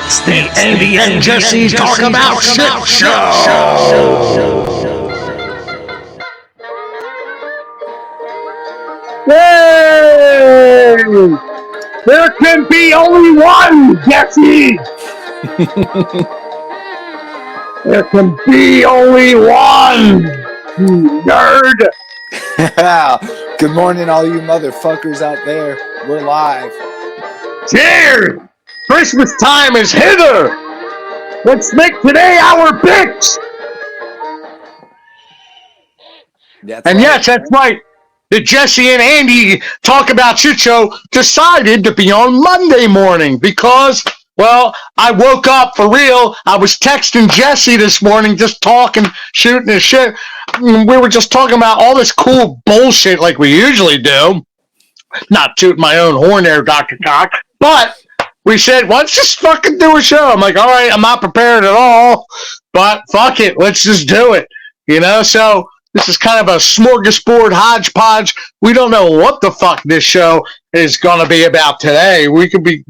It's the Andy and Jesse Talk About Shit Show. Yay! There can be only one, Jesse! There can be only one, you nerd! Good morning, all you motherfuckers out there. We're live. Cheers! Christmas time is hither! Let's make today our bitch! Yes, that's right. The Jesse and Andy Talk About Shit Show decided to be on Monday morning because, well, I woke up for real. I was texting Jesse this morning, just talking, shooting the shit. We were just talking about all this cool bullshit like we usually do. Not tooting my own horn there, Dr. Cock, but we said, let's just fucking do a show. I'm like, all right, I'm not prepared at all, but fuck it, let's just do it. You know, so this is kind of a smorgasbord hodgepodge. We don't know what the fuck this show is going to be about today. We could be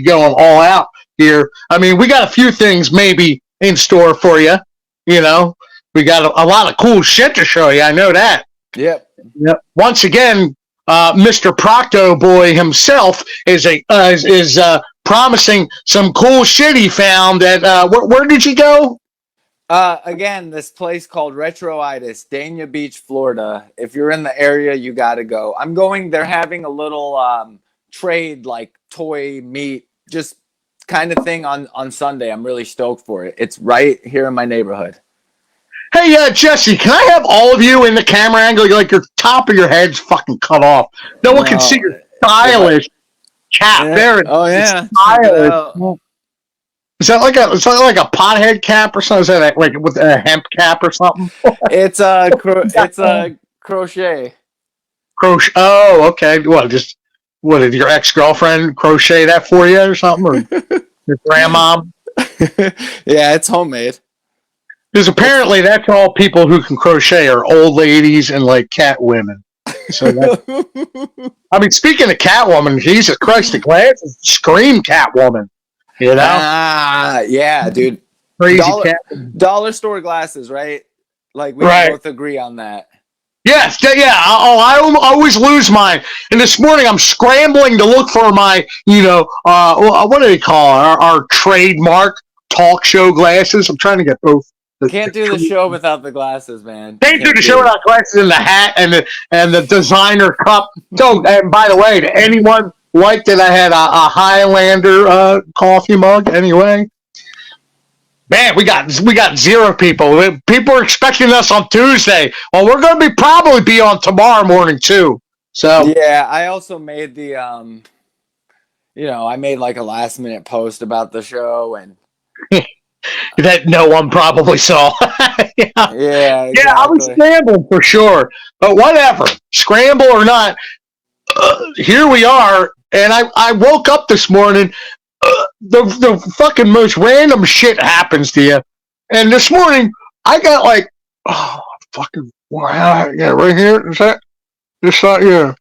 going all out here. I mean, we got a few things maybe in store for you. You know, we got a lot of cool shit to show you. I know that. Yep. Once again, Mr. Procto Boy himself is promising some cool shit he found at where did you go? Again, this place called Retroitis, Dania Beach, Florida. If you're in the area, you got to go. I'm going. They're having a little trade, like toy meet, just kind of thing on Sunday. I'm really stoked for it. It's right here in my neighborhood. Hey, Jesse, can I have all of you in the camera angle? Like your top of your head's fucking cut off. No one can see your stylish cap. Yeah. There. Oh yeah. Stylish. Is that like a pothead cap or something? Is that like with a hemp cap or something? It's a crochet. Crochet. Oh, okay. What did your ex-girlfriend crochet that for you or something? Or your grandma? Yeah, it's homemade. Because apparently that's all people who can crochet are old ladies and like cat women. So I mean, speaking of Catwoman, Jesus Christ, the glasses scream Catwoman. You know? Yeah, dude. Crazy dollar store glasses, right? Like we both agree on that. Yes, yeah. I always lose mine. And this morning I'm scrambling to look for my, what do they call it? Our trademark talk show glasses. I'm trying to get both. Can't do the show without the glasses, man. Can't do the show without glasses and the hat and the designer cup. Don't. And by the way, to anyone like that, I had a Highlander coffee mug. Anyway, man, we got zero people. People are expecting us on Tuesday. Well, we're going to probably be on tomorrow morning too. So yeah, I also made the I made like a last minute post about the show and. That no one probably saw. Yeah, exactly. Yeah, I was scrambling for sure. But whatever, scramble or not, here we are. And I woke up this morning, the fucking most random shit happens to you. And this morning, I got like, fucking, wow, yeah, right here. Is that, just not, yeah.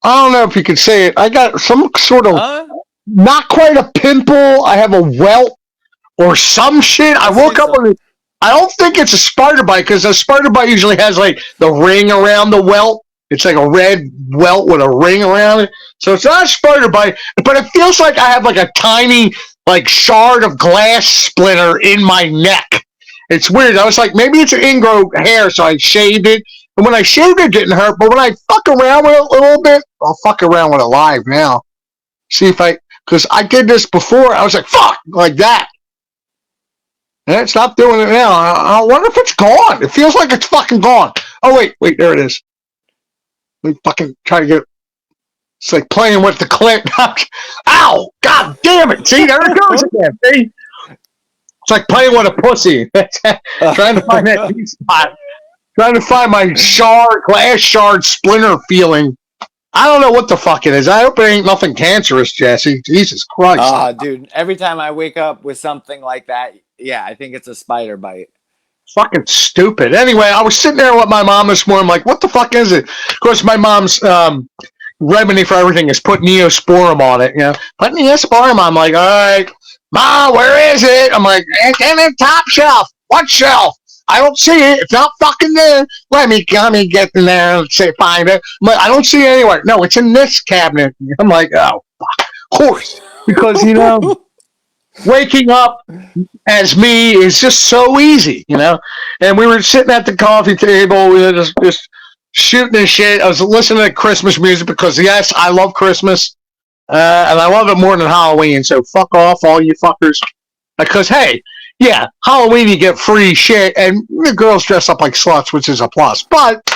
I don't know if you could say it. I got some sort of, not quite a pimple. I have a welt. Or some shit. I woke up with it. I don't think it's a spider bite because a spider bite usually has like the ring around the welt. It's like a red welt with a ring around it. So it's not a spider bite, but it feels like I have like a tiny like shard of glass splinter in my neck. It's weird. I was like, maybe it's an ingrown hair, so I shaved it. And when I shaved it, it didn't hurt. But when I fuck around with it a little bit, I'll fuck around with it live now. See if because I did this before. I was like, fuck, like that. And it stopped doing it now. I wonder if it's gone. It feels like it's fucking gone. Oh, wait, there it is. Let me fucking try to get it. It's like playing with the clip. Ow! God damn it! See, there it goes again. See? It's like playing with a pussy. Trying to find that spot. Trying to find my glass shard splinter feeling. I don't know what the fuck it is. I hope it ain't nothing cancerous, Jesse. Jesus Christ. Dude, every time I wake up with something like that, yeah, I think it's a spider bite. Fucking stupid. Anyway, I was sitting there with my mom this morning. I'm like, what the fuck is it? Of course, my mom's remedy for everything is put Neosporin on it. You know, put Neosporin on. I'm like, all right. Ma, where is it? I'm like, it's in the top shelf. What shelf? I don't see it. It's not fucking there. Let me get in there and say find it. I'm like, I don't see it anywhere. No, it's in this cabinet. I'm like, oh, fuck. Of course, because waking up as me is just so easy, And we were sitting at the coffee table, we were just shooting the shit. I was listening to Christmas music because yes, I love Christmas, and I love it more than Halloween. So fuck off, all you fuckers. Because hey, yeah, Halloween you get free shit, and the girls dress up like sluts, which is a plus. But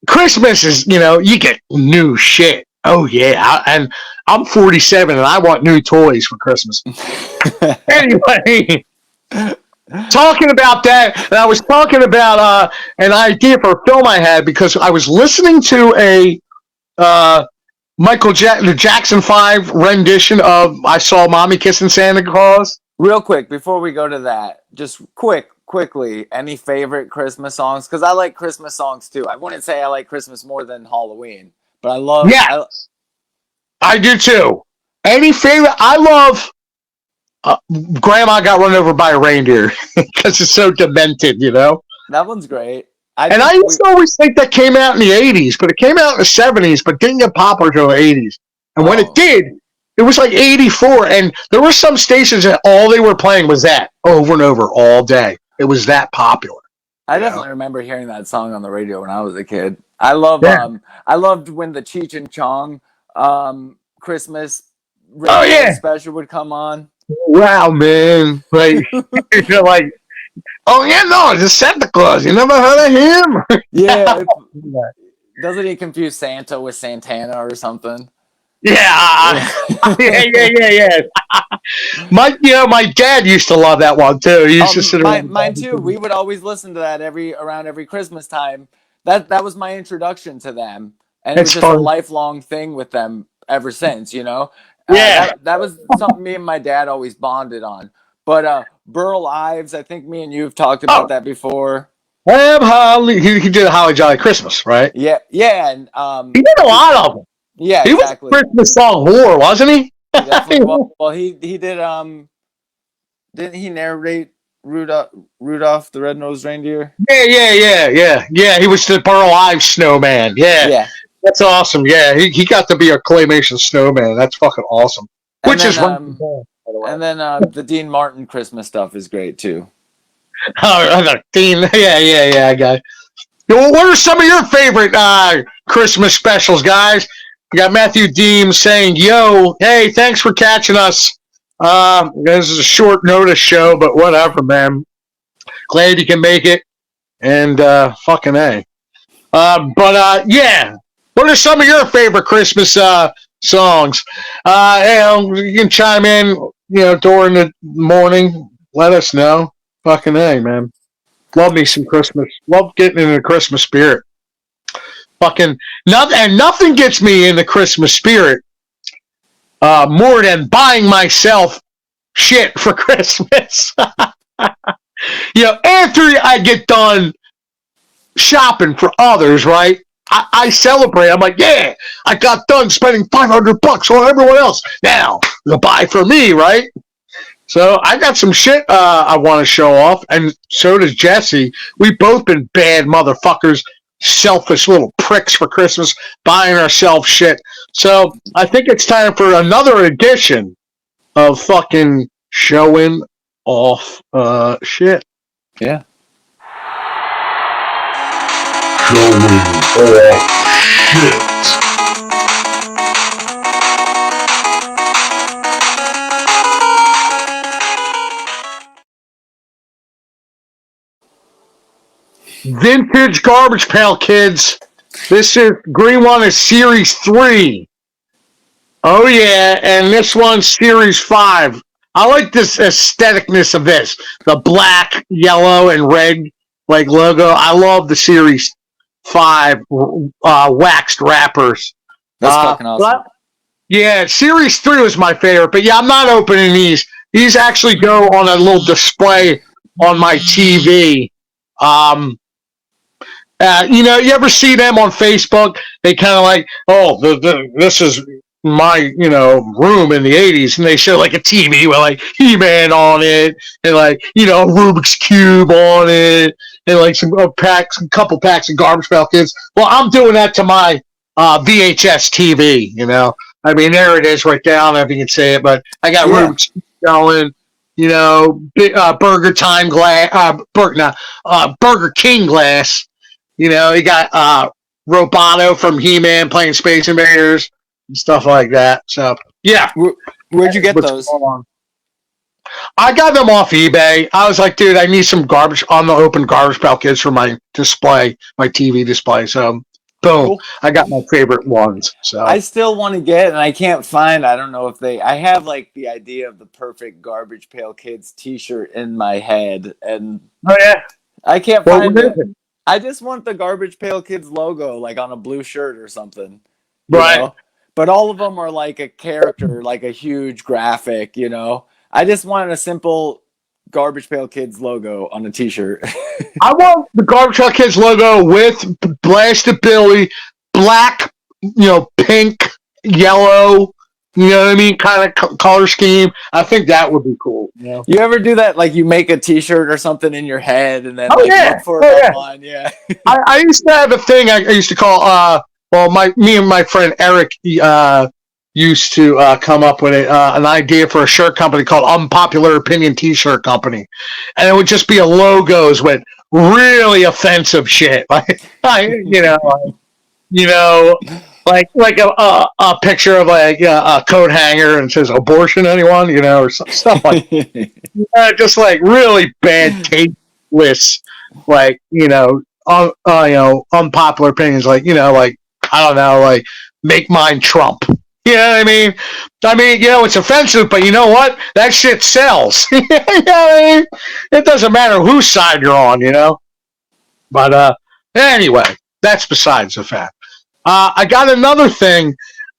Christmas is, you get new shit. Oh yeah, and I'm 47 and I want new toys for Christmas. Anyway, talking about that, and I was talking about an idea for a film I had because I was listening to a the Jackson 5 rendition of "I Saw Mommy Kissing Santa Claus." Real quick, before we go to that, just quickly, any favorite Christmas songs? Because I like Christmas songs too. I wouldn't say I like Christmas more than Halloween, but I love. Yeah, I do too. Any favorite? I love. Grandma got run over by a reindeer because it's so demented, That one's great. I used to always think that came out in the 80s, but it came out in the 70s, but didn't get popular until the 80s. And when it did, it was like 84, and there were some stations that all they were playing was that over and over all day. It was that popular. I definitely remember hearing that song on the radio when I was a kid. I loved when the Cheech and Chong Christmas radio special would come on. Wow, man! Like you're like, oh yeah, no, it's Santa Claus. You never heard of him? Yeah. Doesn't he confuse Santa with Santana or something? Yeah. Yeah. My dad used to love that one too. He used to sit around. Mine too. We would always listen to that around every Christmas time. That was my introduction to them, and it was just a lifelong thing with them ever since. Yeah, that was something me and my dad always bonded on. But Burl Ives, I think me and you have talked about that before. He did a Holly Jolly Christmas, right? Yeah, and he did a lot of them. Yeah, he exactly. was a Christmas song whore, wasn't he? Well, he did. Didn't he narrate Rudolph the Red-Nosed Reindeer? Yeah. He was the Burl Ives snowman. Yeah. That's awesome. Yeah, he got to be a claymation snowman. That's fucking awesome. And then the Dean Martin Christmas stuff is great too. Oh, Dean. Yeah, guy. Well, what are some of your favorite Christmas specials, guys? We got Matthew Deems saying, "Yo, hey, thanks for catching us. This is a short notice show, but whatever, man. Glad you can make it." And fucking A. Yeah. What are some of your favorite Christmas songs? You can chime in, during the morning. Let us know. Fucking A, man. Love me some Christmas. Love getting in the Christmas spirit. Fucking nothing gets me in the Christmas spirit more than buying myself shit for Christmas. After I get done shopping for others, right? I celebrate. I'm like, yeah, I got done spending $500 on everyone else. Now, the buy for me, right? So I got some shit I want to show off, and so does Jesse. We've both been bad motherfuckers, selfish little pricks for Christmas, buying ourselves shit. So I think it's time for another edition of fucking showing off shit. Yeah. Showing off shit. Vintage Garbage Pail Kids. This is green one is Series 3. Oh yeah, and this one's Series 5. I like this aestheticness of this. The black, yellow, and red logo. I love the Series 5 waxed wrappers. That's fucking awesome. Yeah, Series 3 was my favorite, but yeah, I'm not opening these. These actually go on a little display on my TV. You ever see them on Facebook? They kind of like, oh, this is, my room in the 80s, and they show like a TV with like He-Man on it, and like a Rubik's Cube on it, and like a couple packs of Garbage Pail Kids. Well, I'm doing that to my VHS TV. I mean, there it is right there. I don't know if you can see it, but I got Rubik's Cube going. Burger Time glass, Burger King glass. You got Roboto from He-Man playing Space Invaders and stuff like that. So yeah, where'd you get those? I got them off eBay. I was like, dude, I need some open Garbage Pail Kids for my display, my TV display. So boom, cool. I got my favorite ones. So I still want to get, and I can't find. I don't know if I have like the idea of the perfect Garbage Pail Kids T-shirt in my head, and I can't find it. I just want the Garbage Pail Kids logo, like on a blue shirt or something. Right. But all of them are like a character, like a huge graphic, I just want a simple Garbage Pail Kids logo on a T-shirt. I want the Garbage Pail Kids logo with Blasted Billy, black, pink, yellow, you know what I mean, kind of color scheme. I think that would be cool. You ever do that? Like you make a T-shirt or something in your head and then look for it online? Yeah. I used to have a thing I used to call me and my friend Eric used to come up with an idea for a shirt company called Unpopular Opinion T-Shirt Company, and it would just be a logos with really offensive shit, like like a picture of like a coat hanger and says "abortion anyone," or stuff like just like really bad, tasteless, like unpopular opinions, like like I don't know, like make mine Trump. You know what I mean? It's offensive, but you know what? That shit sells. You know what I mean? It doesn't matter whose side you're on, But anyway, that's besides the fact. I got another thing.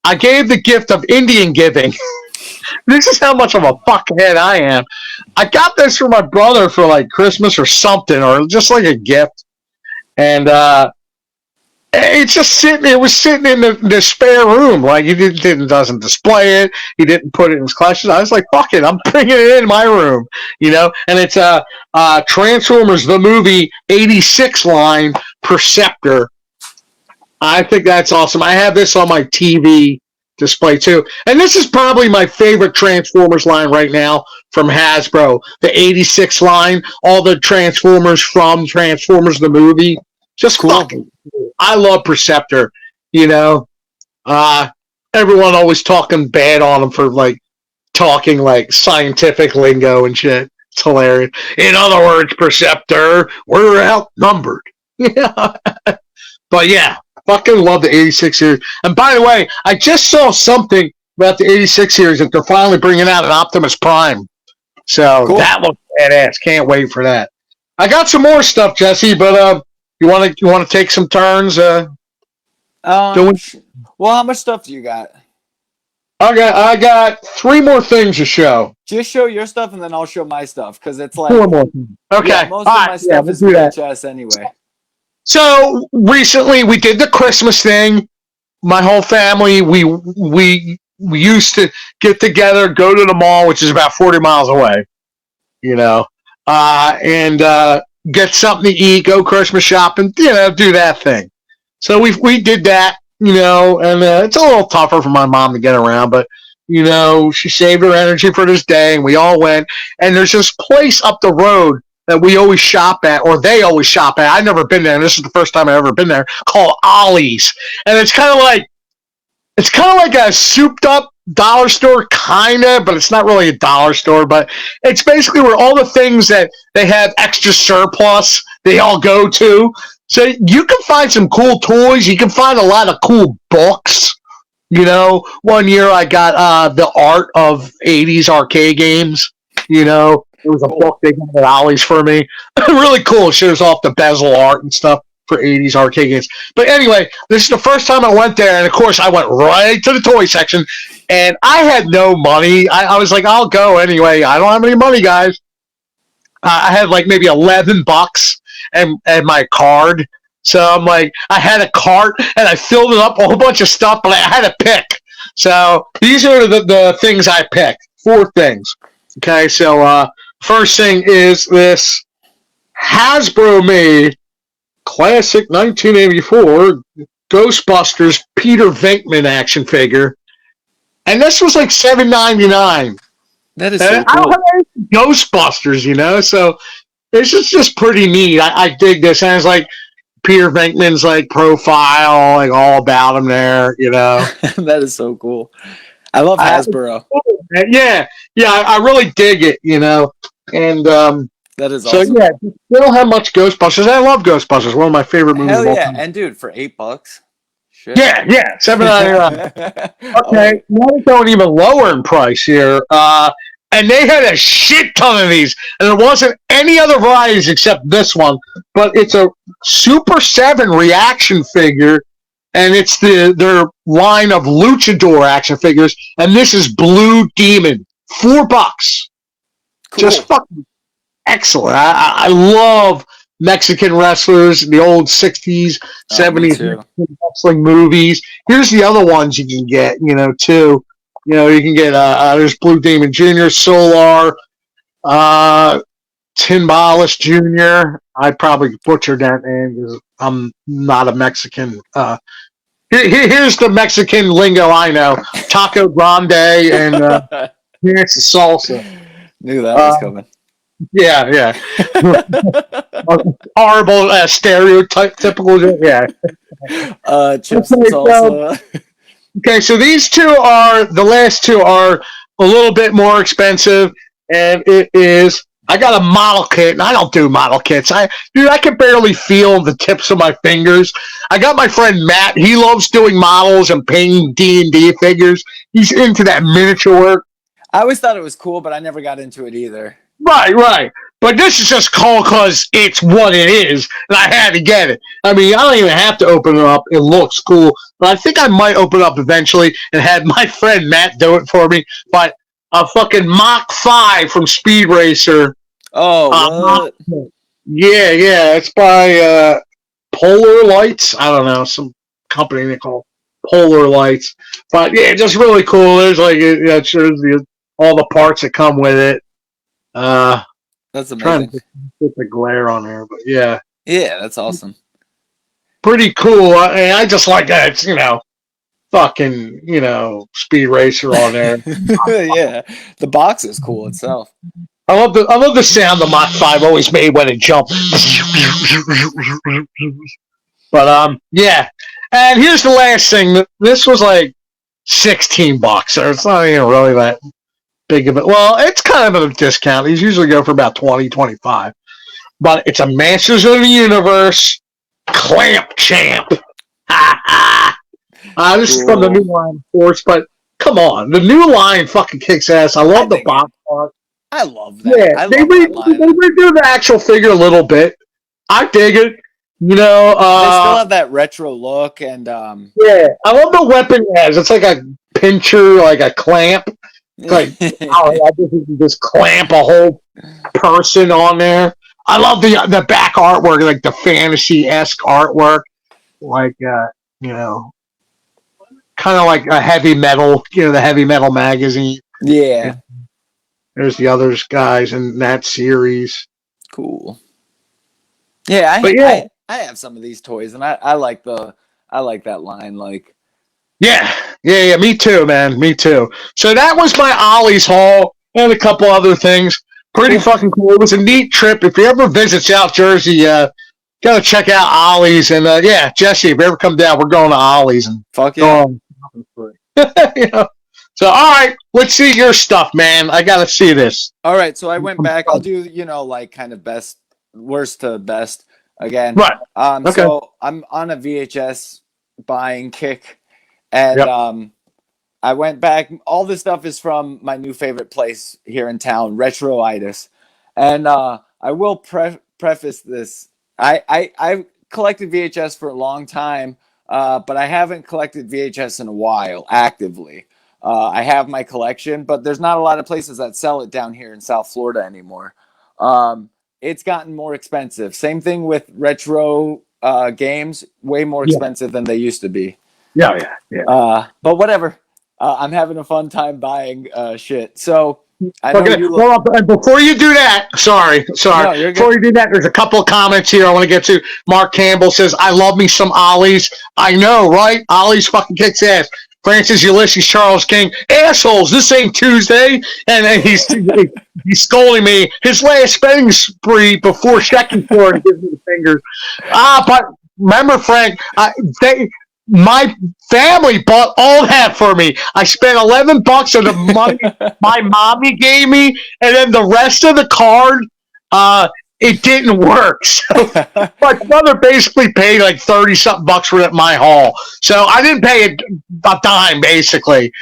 I gave the gift of Indian giving. This is how much of a fuckhead I am. I got this for my brother for like Christmas or something, or just like a gift. And it's just sitting. It was sitting in the spare room. Like he doesn't display it. He didn't put it in his collection. I was like, "Fuck it, I'm bringing it in my room," And it's Transformers the movie '86 line Perceptor. I think that's awesome. I have this on my TV display too, and this is probably my favorite Transformers line right now from Hasbro. The '86 line, all the Transformers from Transformers the movie. Just cool. Fucking cool. I love Perceptor. Everyone always talking bad on him for like talking like scientific lingo and shit. It's hilarious. In other words, Perceptor, we're outnumbered. Yeah, but yeah, fucking love the '86 series. And by the way, I just saw something about the '86 series that they're finally bringing out an Optimus Prime. So cool. That looks badass. Can't wait for that. I got some more stuff, Jesse, but you want to take some turns? Well, how much stuff do you got? I got 3 more things to show. Just show your stuff, and then I'll show my stuff because it's like 4 more things. Okay, yeah, most of my stuff is VHS anyway. So recently we did the Christmas thing. My whole family we used to get together, go to the mall, which is about 40 miles away. And get something to eat, go Christmas shopping, do that thing. So we did that, and it's a little tougher for my mom to get around, but she saved her energy for this day, and we all went. And there's this place up the road that we always shop at, or they always shop at. I've never been there, and this is the first time I've ever been there, called Ollie's. And it's kind of like a souped up dollar store, kind of, but it's not really a dollar store. But it's basically where all the things that they have extra surplus, they all go to. So you can find some cool toys. You can find a lot of cool books. One year I got the art of 80s arcade games. It was a book they got at Ollie's for me. Really cool. It shows off the bezel art and stuff for 80s arcade games. But anyway, this is the first time I went there, and of course I went right to the toy section, and I had no money. I was like, I'll go anyway. I don't have any money, guys. I had like maybe $11 and my card. So I'm like, I had a cart, and I filled it up a whole bunch of stuff, but I had to pick. So these are the things I picked. 4 things. Okay, so first thing is this Hasbro made classic 1984 Ghostbusters Peter Venkman action figure, and this was like $7.99. That is And so I don't cool. have any Ghostbusters, so it's just pretty neat. I dig this, and it's like Peter Venkman's like profile, like all about him there. That is so cool. I love I, Hasbro. yeah, I really dig it. And That is so awesome. yeah, they don't have much Ghostbusters. I love Ghostbusters, one of my favorite movies Hell of all yeah. time. And dude, for $8. Shit. Yeah, $7.99. Oh, Okay, now we're going even lower in price here. And they had a shit ton of these, and there wasn't any other varieties except this one. But it's a Super 7 reaction figure, and it's their line of luchador action figures, and this is Blue Demon. $4. cool. Just fucking excellent. I love Mexican wrestlers, the old 60s, Oh, me 70s too. wrestling movies. Here's the other ones you can get, too. You can get, there's Blue Demon Jr., Solar, Timbales Jr. I probably butchered that name because I'm not a Mexican. Here's the Mexican lingo I know. Taco Grande and here's the salsa. Knew that was Uh, coming. yeah. Horrible stereotype, typical. Yeah. Chips and salsa. So these the last two are a little bit more expensive, and it is. I got a model kit, and I don't do model kits. I can barely feel the tips of my fingers. I got my friend Matt. He loves doing models and painting D&D figures. He's into that miniature work. I always thought it was cool, but I never got into it either. Right. But this is just cool because it's what it is, and I had to get it. I mean, I don't even have to open it up. It looks cool. But I think I might open it up eventually and have my friend Matt do it for me. But a fucking Mach 5 from Speed Racer. Oh, what? Yeah. It's by Polar Lights. I don't know. Some company they call Polar Lights. But yeah, just really cool. There's like, it shows all the parts that come with it. That's Trying amazing. to get the glare on there, but yeah, Yeah, that's awesome. pretty cool. I just like that. It's fucking Speed Racer on there. Yeah, the box is cool itself. I love the sound the Mach 5 always made when it jumped. But yeah. And here's the last thing. This was like $16, so it's not even really that big of it. Well, it's kind of a discount. These usually go for about 20, 25. But it's a Masters of the Universe Clamp Champ. This is from the new line, of course, but come on. The new line fucking kicks ass. I love the box art. I love that. Yeah, I they love that line. redo the actual figure a little bit. I dig it. They still have that retro look, and yeah, I love the weapon it has. It's like a pincher, like a clamp. It's like, I just clamp a whole person on there. I love the back artwork, like the fantasy-esque artwork, like kind of like a heavy metal, the heavy metal magazine. yeah, There's the others guys in that series. cool. Yeah, But yeah, I have some of these toys, and I like that line. Like, yeah. Me too, man. Me too. So that was my Ollie's haul and a couple other things. Pretty fucking cool. It was a neat trip. If you ever visit South Jersey, gotta check out Ollie's. And yeah, Jesse, if you ever come down, we're going to Ollie's and fuck yeah. So all right, let's see your stuff, man. I gotta see this. All right, so I went back. I'll do like kind of worst to best again. Right. Okay. So I'm on a VHS buying kick, and I went back. All this stuff is from my new favorite place here in town, Retroitis, and I will preface this. I collected VHS for a long time, but I haven't collected VHS in a while actively. I have my collection, but there's not a lot of places that sell it down here in South Florida anymore. It's gotten more expensive. Same thing with retro games, way more expensive than they used to be. Yeah. But whatever. I'm having a fun time buying shit. So I know Okay. you. Well, and before you do that, sorry. No, you're Before good. you do that, there's a couple of comments here I want to get to. Mark Campbell says, "I love me some Ollie's." I know, right? Ollie's fucking kicks ass. Francis Ulysses Charles King, assholes. This ain't Tuesday, and then he's scolding me. His last spending spree before checking for it gives me the fingers. But remember, Frank, my family bought all that for me. I spent $11 of the money my mommy gave me, and then the rest of the card, it didn't work. So my brother basically paid like 30 something bucks for it at my haul. So I didn't pay a dime basically.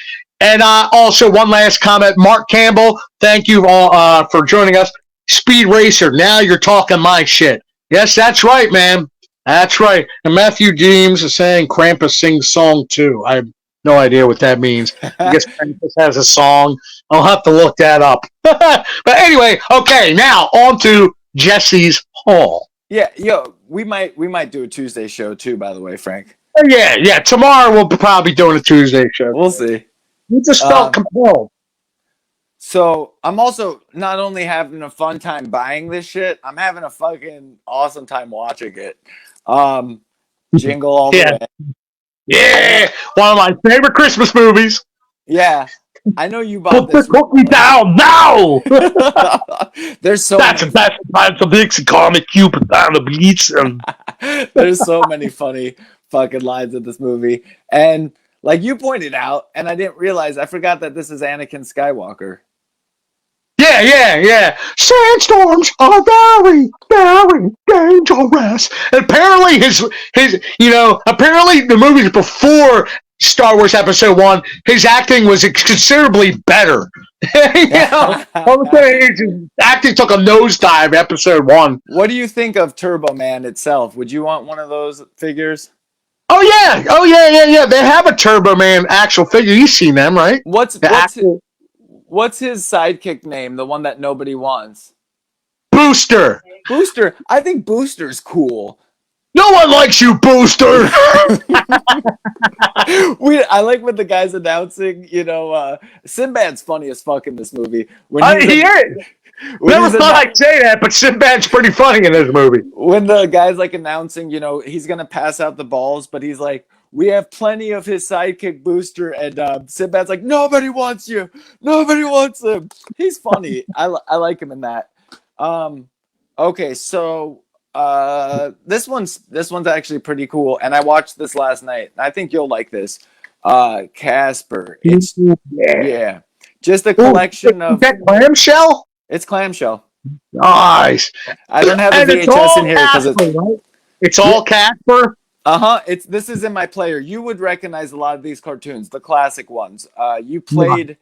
And also one last comment, Mark Campbell, thank you all for joining us. Speed Racer, now you're talking my shit. Yes, that's right, man. That's right. And Matthew Deems is saying Krampus sings song too. I have no idea what that means. I guess Krampus has a song. I'll have to look that up. But anyway, okay, now on to Jesse's Hall. Yeah, yo, we might do a Tuesday show too. By the way, Frank. Yeah. Tomorrow we'll probably be doing a Tuesday show. We'll see. You just felt compelled. So I'm also not only having a fun time buying this shit, I'm having a fucking awesome time watching it. Jingle all the way. Yeah, one of my favorite Christmas movies. Yeah, I know you bought Put the this. cookie down now. There's so That's many. That's a Dixie comic Cupid on the beach. And There's so many funny fucking lines in this movie, and like you pointed out, and I didn't realize, I forgot that this is Anakin Skywalker. Yeah. Sandstorms are very, very dangerous. And apparently apparently the movies before Star Wars Episode 1, his acting was considerably better. His acting took a nosedive Episode 1. What do you think of Turbo Man itself? Would you want one of those figures? Oh yeah. They have a Turbo Man actual figure. You've seen them, right? What's his sidekick name? The one that nobody wants. Booster. Booster. I think Booster's cool. No one likes you, Booster. I like when the guy's announcing. Sinbad's funny as fuck in this movie. He is. Never thought I'd say that, but Sinbad's pretty funny in this movie. When the guy's like announcing, he's gonna pass out the balls, but he's like, we have plenty of his sidekick Booster, and Sinbad's like, nobody wants you, nobody wants him. He's funny. I like him in that. Okay, so this one's actually pretty cool, and I watched this last night. I think you'll like this. Casper. It's just a collection of. Is that clamshell? It's clamshell. Nice. I don't have the VHS in here because it's all Casper. This is in my player. You would recognize a lot of these cartoons, the classic ones. You played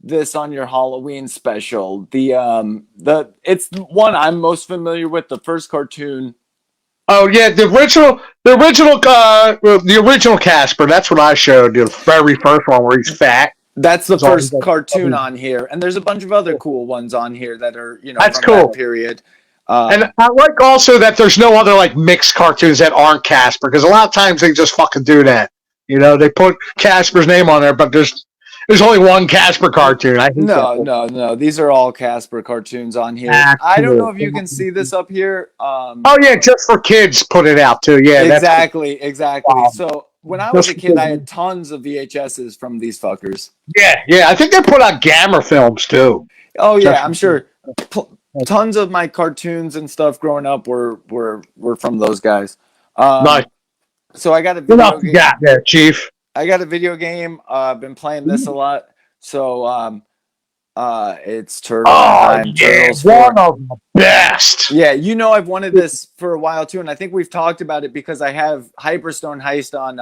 this on your Halloween special. It's the one I'm most familiar with. The first cartoon. Oh yeah, the original Casper. That's what I showed. The very first one where he's fat. That's the first cartoon on here, and there's a bunch of other cool ones on here that are that's from cool. that period. And I like also that there's no other like mixed cartoons that aren't Casper, because a lot of times they just fucking do that. They put Casper's name on there, but there's only one Casper cartoon. No. These are all Casper cartoons on here. I don't know if you can see this up here. Oh yeah, just for kids, put it out too. Yeah, exactly. Wow. So when I was a kid, I had tons of VHSs from these fuckers. Yeah. I think they put out Gamma films too. Oh yeah, I'm sure. Tons of my cartoons and stuff growing up were from those guys. Nice. So I got a video game. Yeah, there, Chief. I got a video game. I've been playing this a lot. So it's Turtle Time. Turtles one of the best. Yeah, I've wanted this for a while too, and I think we've talked about it because I have Hyperstone Heist on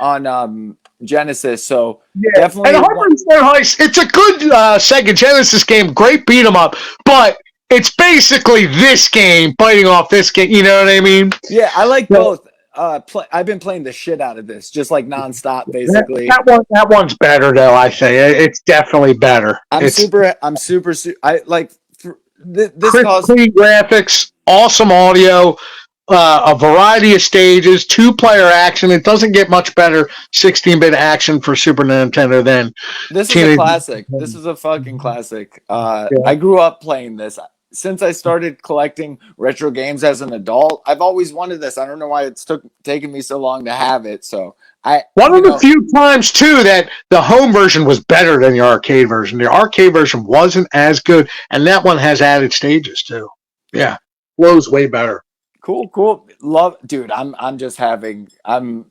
on Genesis. So definitely. And Hyperstone Heist, it's a good Sega Genesis game, great beat 'em up, but it's basically this game biting off this game. You know what I mean? Yeah, I like both. I've been playing the shit out of this, just like nonstop, basically. That one's better, though. I say it's definitely better. I like this. Clean graphics, awesome audio. a variety of stages, 2-player action. It doesn't get much better 16-bit action for Super Nintendo than This is a Teenage. classic. This is a fucking classic. Yeah. I grew up playing this. Since I started collecting retro games as an adult, I've always wanted this. I don't know why it's taken me so long to have it. So One of the few times too that the home version was better than the arcade version. The arcade version wasn't as good, and that one has added stages too. Yeah, flow's way better. Cool. Love, dude. I'm just on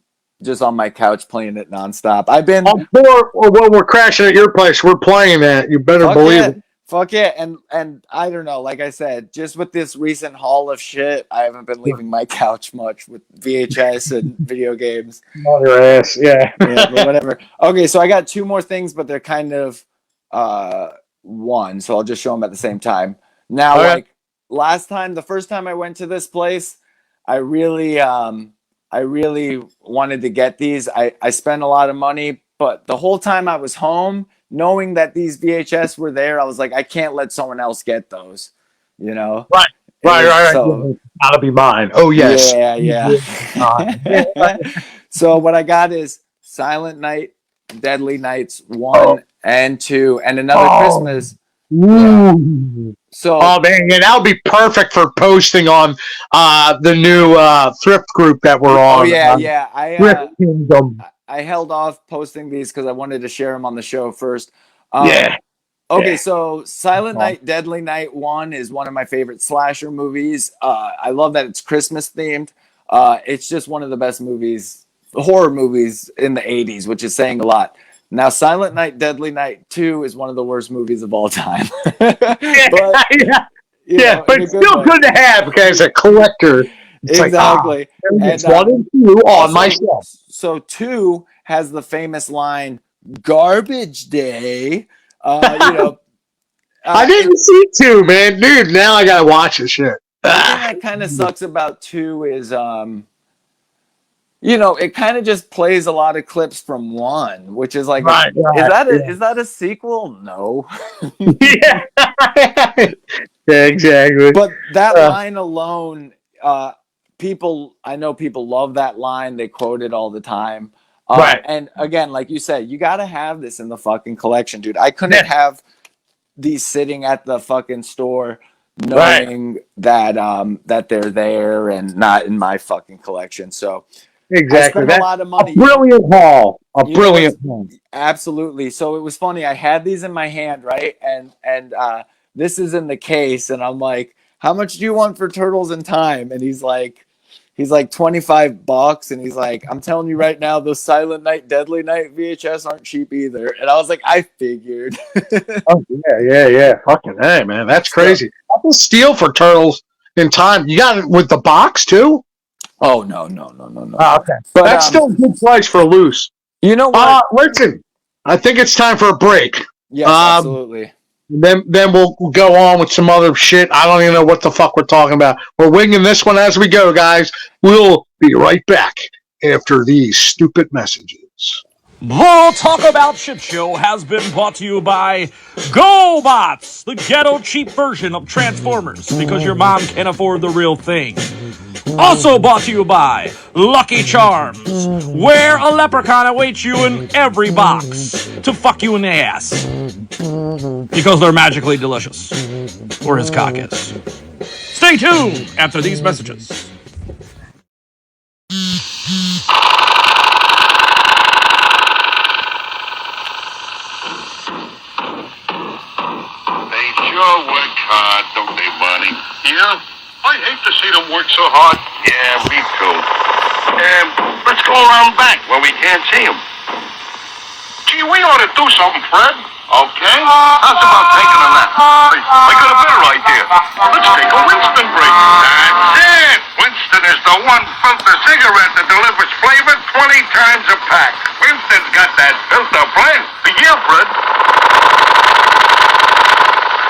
my couch playing it nonstop. I've been When we're crashing at your place, we're playing that. You better believe it. Fuck yeah. And I don't know, like I said, just with this recent haul of shit, I haven't been leaving my couch much with VHS and video games. On your ass, yeah. Yeah, but whatever. Okay, so I got 2 more things, but they're kind of one, so I'll just show them at the same time. Now, like the first time I went to this place, I really wanted to get these. I spent a lot of money, but the whole time I was home, knowing that these VHS were there, I was like, I can't let someone else get those, you know? Right. So, gotta be mine. Oh, yes. Yeah. So what I got is Silent Night, Deadly Nights 1 and 2, and another Christmas. Yeah. So, man, that would be perfect for posting on the new thrift group that we're on. Oh yeah. I held off posting these because I wanted to share them on the show first. Okay, so Silent Night, Deadly Night 1 is one of my favorite slasher movies. I love that it's Christmas themed. It's just one of the best horror movies in the 80s, which is saying a lot. Now, Silent Night, Deadly Night 2 is one of the worst movies of all time. But it's still good to have as a collector. It's exactly. It's 1 and 2 on my shelf. So 2 has the famous line, "Garbage Day." I didn't see 2, man. Dude, now I gotta watch this shit. The thing that kind of sucks about 2 is, it kind of just plays a lot of clips from 1, which is like, is that a sequel? No. Yeah, exactly. But that line alone, I know people love that line. They quote it all the time. And again, like you said, you got to have this in the fucking collection, dude. I couldn't have these sitting at the fucking store knowing that they're there and not in my fucking collection. So exactly, I spent a lot of money. A brilliant haul. Brilliant haul. Absolutely. So it was funny. I had these in my hand, right? And this is in the case, and I'm like, "How much do you want for Turtles in Time?" And he's like $25, and he's like, "I'm telling you right now, those Silent Night, Deadly Night VHS aren't cheap either." And I was like, I figured. Oh yeah. Fucking hey, man, that's crazy. I can steal for Turtles in Time. You got it with the box too? Oh no. Oh, okay, but that's still a good price for loose. You know what? Listen, I think it's time for a break. Yes, absolutely. Then we'll go on with some other shit. I don't even know what the fuck we're talking about. We're winging this one as we go, guys. We'll be right back after these stupid messages. The Talk About Shit Show has been brought to you by GoBots, the ghetto cheap version of Transformers, because your mom can't afford the real thing. Also brought to you by Lucky Charms, where a leprechaun awaits you in every box to fuck you in the ass. Because they're magically delicious. Or his cock is. Stay tuned after these messages. They sure work hard, don't they, Barney? Yeah? I hate to see them work so hard. Yeah, me too. Let's go around back where we can't see them. Gee, we ought to do something, Fred. Okay? How's about taking a nap? Hey, I got a better idea. Let's take a Winston break. That's it! Winston is the one filter cigarette that delivers flavor 20 times a pack. Winston's got that filter blend. Yeah, Fred.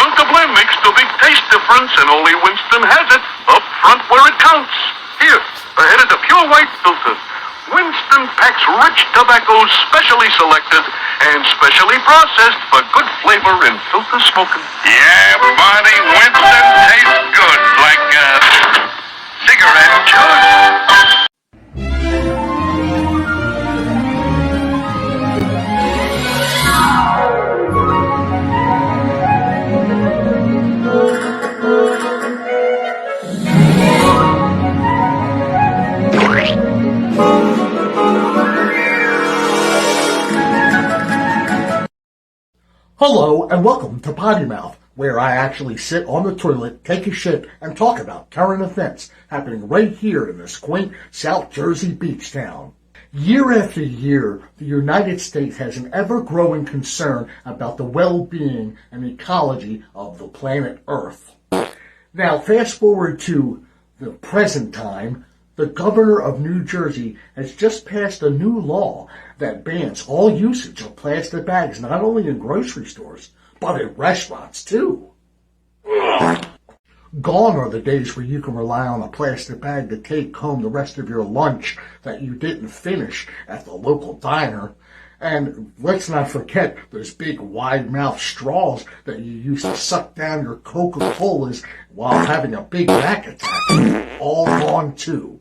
Filter blend makes the big taste difference, and only Winston has it up front where it counts. Here, ahead of the pure white filter. Winston packs rich tobaccos specially selected and specially processed for good flavor in filter smoking. Yeah, Barney, Winston tastes good, like cigarette cigarette, Joe. Hello and welcome to Potty Mouth, where I actually sit on the toilet, take a shit, and talk about current events happening right here in this quaint South Jersey beach town. Year after year, the United States has an ever-growing concern about the well-being and ecology of the planet Earth. Now, fast forward to the present time, the governor of New Jersey has just passed a new law that bans all usage of plastic bags, not only in grocery stores, but in restaurants too. Gone are the days where you can rely on a plastic bag to take home the rest of your lunch that you didn't finish at the local diner. And let's not forget those big wide-mouthed straws that you used to suck down your Coca-Colas while having a Big Mac attack. All gone too.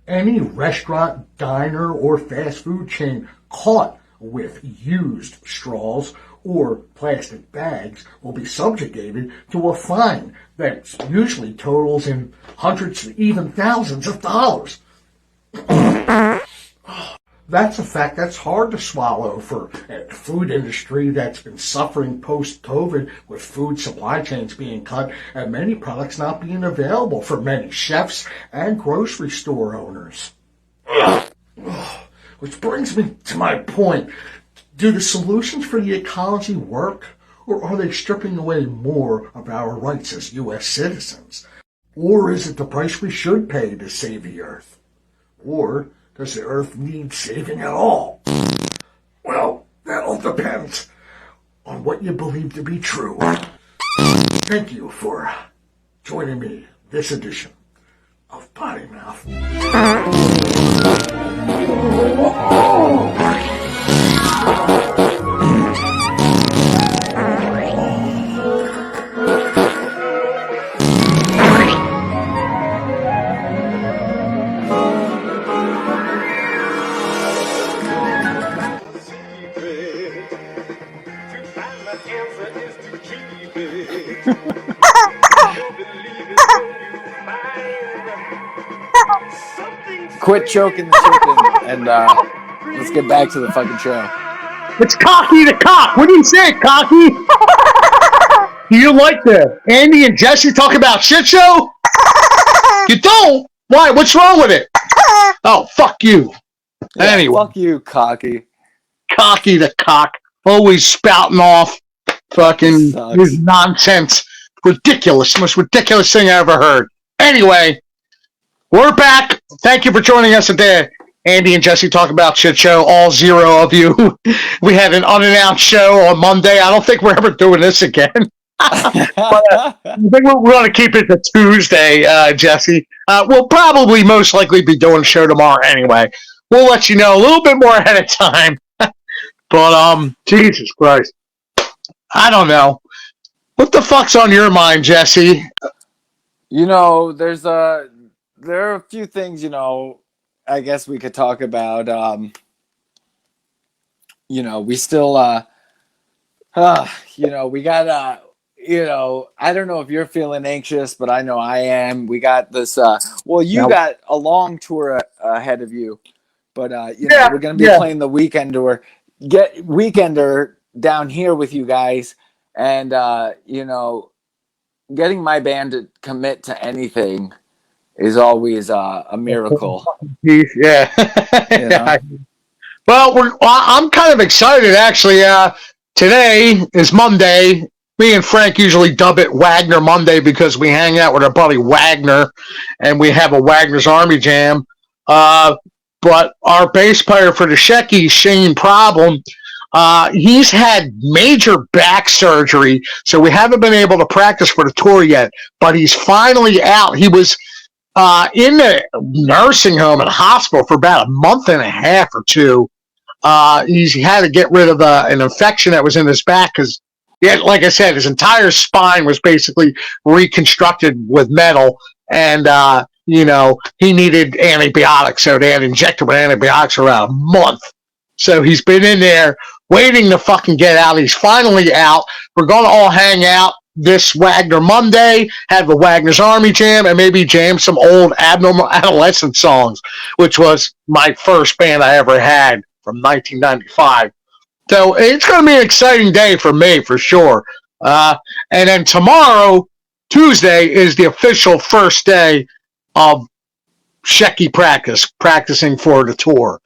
Any restaurant, diner, or fast food chain caught with used straws or plastic bags will be subjugated to a fine that usually totals in hundreds, even thousands of dollars. That's a fact that's hard to swallow for a food industry that's been suffering post-COVID with food supply chains being cut and many products not being available for many chefs and grocery store owners. Which brings me to my point. Do the solutions for the ecology work, or are they stripping away more of our rights as U.S. citizens? Or is it the price we should pay to save the Earth? Or does the Earth need saving at all? Well, that all depends on what you believe to be true. Thank you for joining me this edition of Potty Mouth. Quit choking the chicken and let's get back to the fucking show. It's Cocky the Cock. What do you say, Cocky? Do you like the Andy and Jesse talk about shit show? You don't? Why? What's wrong with it? Oh, fuck you. Yeah, anyway. Fuck you, Cocky. Cocky the Cock. Always spouting off fucking his nonsense. Ridiculous. Most ridiculous thing I ever heard. Anyway, we're back. Thank you for joining us today. Andy and Jesse talk about shit show. All zero of you. We had an unannounced show on Monday. I don't think we're ever doing this again. But, I think we're going to keep it to Tuesday, Jesse. We'll probably most likely be doing a show tomorrow anyway. We'll let you know a little bit more ahead of time. But, Jesus Christ. I don't know. What the fuck's on your mind, Jesse? You know, there are a few things, you know, I guess we could talk about. You know, we still, you know, we got, you know, I don't know if you're feeling anxious, but I know I am. We got this, well, you got a long tour ahead of you, but, you know, we're going to be playing the Weekender down here with you guys. And, you know, getting my band to commit to anything is always a miracle. Yeah. You know? Well, I'm kind of excited, actually. Today is Monday. Me and Frank usually dub it Wagner Monday because we hang out with our buddy Wagner, and we have a Wagner's Army Jam. But our bass player for the Shecky, Shane Problem, he's had major back surgery, so we haven't been able to practice for the tour yet. But he's finally out. He was in the nursing home and hospital for about a month and a half or two. He had to get rid of an infection that was in his back because, like I said, his entire spine was basically reconstructed with metal. and he needed antibiotics, so they had injected him with antibiotics for about a month. So he's been in there waiting to fucking get out. He's finally out. We're going to all hang out this Wagner Monday, have the Wagner's Army Jam, and maybe jam some old Abnormal Adolescent songs, which was my first band I ever had from 1995. So it's going to be an exciting day for me, for sure. And then tomorrow, Tuesday, is the official first day of Shecky practicing for the tour.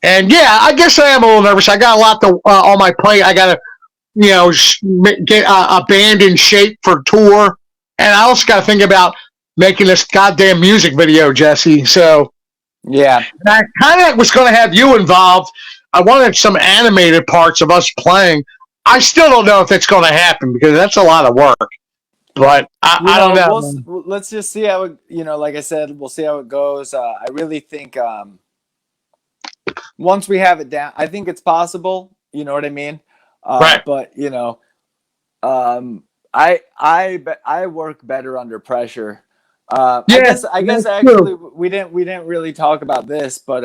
And yeah, I guess I am a little nervous. I got a lot on my plate. I got to, get a band in shape for tour, and I also got to think about making this goddamn music video, Jesse. So yeah, and I kind of was going to have you involved. I wanted some animated parts of us playing. I still don't know if it's going to happen because that's a lot of work. But I don't know. Let's just see how it. Like I said, we'll see how it goes. I really think once we have it down, I think it's possible. You know what I mean? Right. But I work better under pressure. I guess actually we didn't really talk about this, but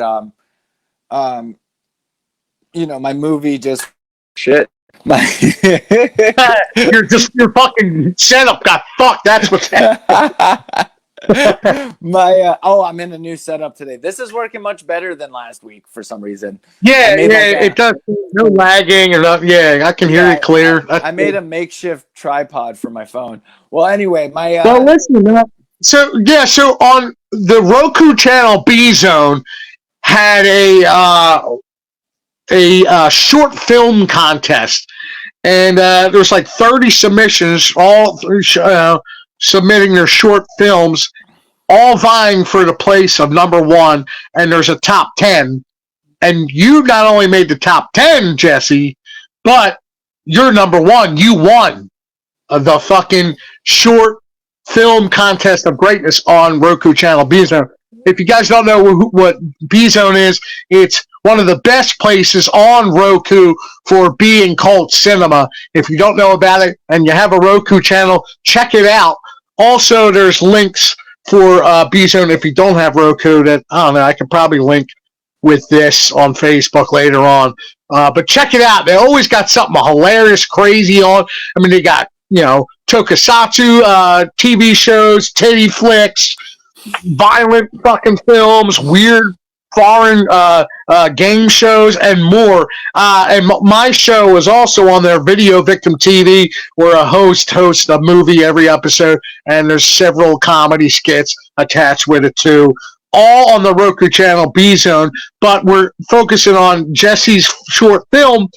my movie just shit. Your fucking setup got fucked. That's what's happening. I'm in a new setup today. This is working much better than last week for some reason. It does. No lagging or nothing. Yeah, I can hear you clear. I made a makeshift tripod for my phone. Well, anyway, well, listen. So on the Roku channel, B Zone had a short film contest, and there was like 30 submissions, all submitting their short films, all vying for the place of number one, and there's a top 10. And you not only made the top 10, Jesse, but you're number one. You won the fucking short film contest of greatness on Roku channel B-Zone. If you guys don't know what B-Zone is, it's one of the best places on Roku for B and cult cinema. If you don't know about it and you have a Roku channel, check it out. Also, there's links for B-Zone if you don't have Roku that, I don't know, I could probably link with this on Facebook later on. But check it out. They always got something hilarious, crazy on. I mean, they got, tokusatsu TV shows, titty flicks, violent fucking films, weird foreign game shows, and more. And my show is also on their Video Victim TV, where a host hosts a movie every episode, and there's several comedy skits attached with it too. All on the Roku channel B-Zone, but we're focusing on Jesse's short film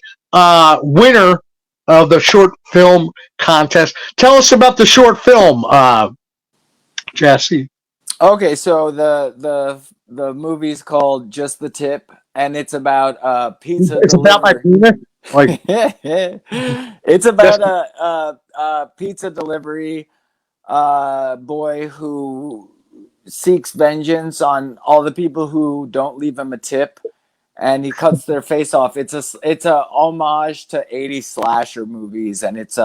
winner of the short film contest. Tell us about the short film, Jesse. Okay, so the movie's called Just the Tip, and it's about pizza. It's delivery. about my penis. Like it's about a pizza delivery boy who seeks vengeance on all the people who don't leave him a tip, and he cuts their face off. It's a homage to 80s slasher movies, and it's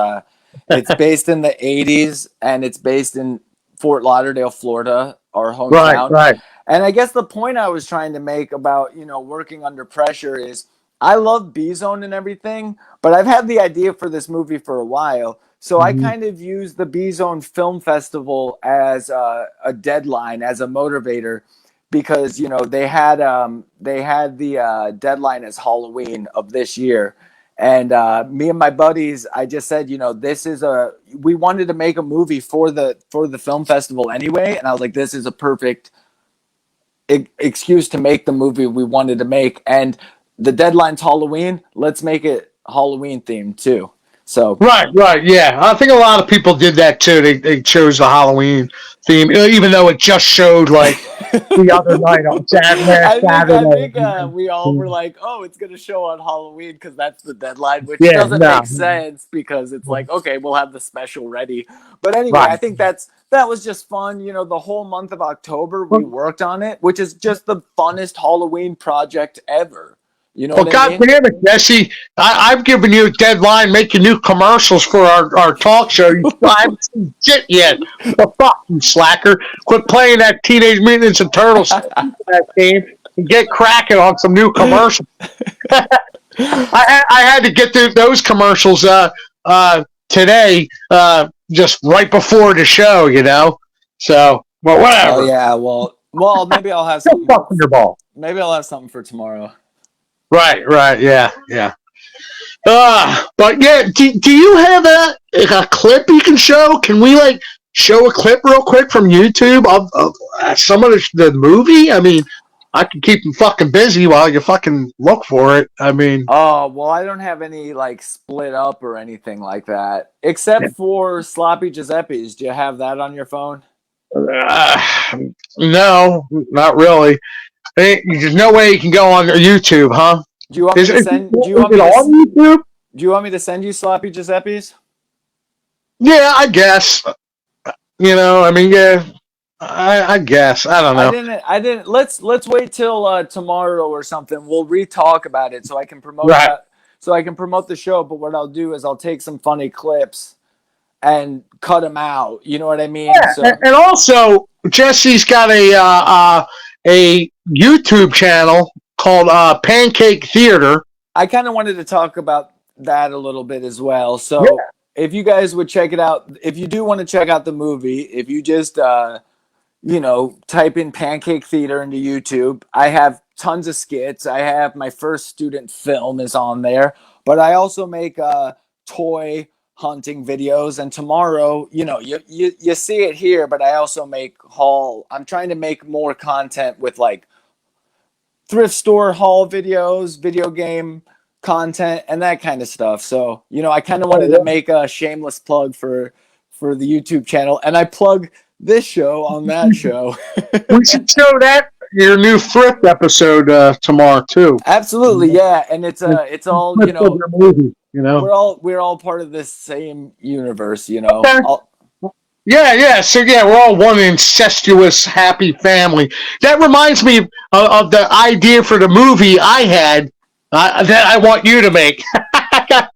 based in the 80s, and it's based in Fort Lauderdale, Florida, our hometown. Right. And I guess the point I was trying to make about, working under pressure is I love B-Zone and everything, but I've had the idea for this movie for a while. So I kind of use the B-Zone Film Festival as a deadline, as a motivator, because, they had the deadline as Halloween of this year. And me and my buddies, I just said, we wanted to make a movie for the film festival anyway. And I was like, this is a perfect excuse to make the movie we wanted to make. And the deadline's Halloween. Let's make it Halloween themed too. So right, yeah. I think a lot of people did that too. They chose the Halloween theme, even though it just showed like the other night on Saturday. I think we all were like, "Oh, it's going to show on Halloween because that's the deadline," which doesn't make sense because it's like, okay, we'll have the special ready. But anyway, I think that was just fun. The whole month of October we worked on it, which is just the funnest Halloween project ever. You know Well, what I God mean? damn it, Jesse. I've given you a deadline making new commercials for our talk show. I haven't seen shit yet. Well, fuck you, slacker. Quit playing that Teenage Mutant Ninja Turtles that game and get cracking on some new commercials. I had to get those commercials today, just right before the show, you know? So, but Oh whatever. yeah, well, maybe I'll have Go something. fuck your ball. Maybe I'll have something for tomorrow. Right, yeah. But yeah, do you have a clip you can show? Can we like show a clip real quick from YouTube of some of the movie? I mean, I can keep them fucking busy while you fucking look for it. I mean, Oh, well, I don't have any like split up or anything like that, except for Sloppy Giuseppe's. Do you have that on your phone? uh, no, not really. There's no way you can go on YouTube, huh? Do you want me Is to it, send? Do you is want it me to? on YouTube? Do you want me to send you Sloppy Giuseppe's? Yeah, I guess. You know, I mean, yeah, I guess. I don't know. I didn't. Let's wait till tomorrow or something. We'll re-talk about it so I can promote Right. that. So I can promote the show. But what I'll do is I'll take some funny clips and cut them out. You know what I mean? Yeah, So and also Jesse's got a YouTube channel called Pancake Theater. I kind of wanted to talk about that a little bit as well. Yeah. So if you guys would check it out, if you do want to check out the movie, if you just type in Pancake Theater into YouTube, I have tons of skits. I have my first student film is on there, but I also make toy hunting videos. And tomorrow, you see it here, but I also make haul. I'm trying to make more content with like thrift store haul videos, video game content, and that kind of stuff. So, I kind of wanted to make a shameless plug for the YouTube channel, and I plug this show on that show. We should show that your new thrift episode tomorrow too. Absolutely, yeah, and it's all Thrift of your movie, you know. we're all part of this same universe, Okay. Yeah. So yeah, we're all one incestuous, happy family. That reminds me of the idea for the movie I had that I want you to make. I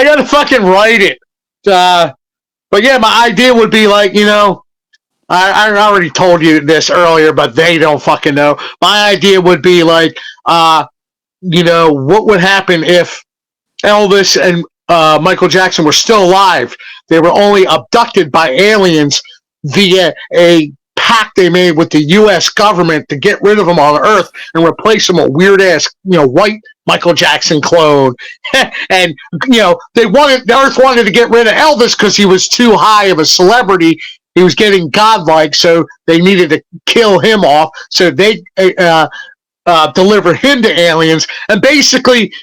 got to fucking write it. But yeah, my idea would be like, I already told you this earlier, but they don't fucking know. My idea would be like, what would happen if Elvis and Michael Jackson were still alive? They were only abducted by aliens via a pact they made with the U.S. government to get rid of them on Earth and replace them with weird ass, white Michael Jackson clone. And the Earth wanted to get rid of Elvis because he was too high of a celebrity. He was getting godlike, so they needed to kill him off. So they delivered him to aliens, and basically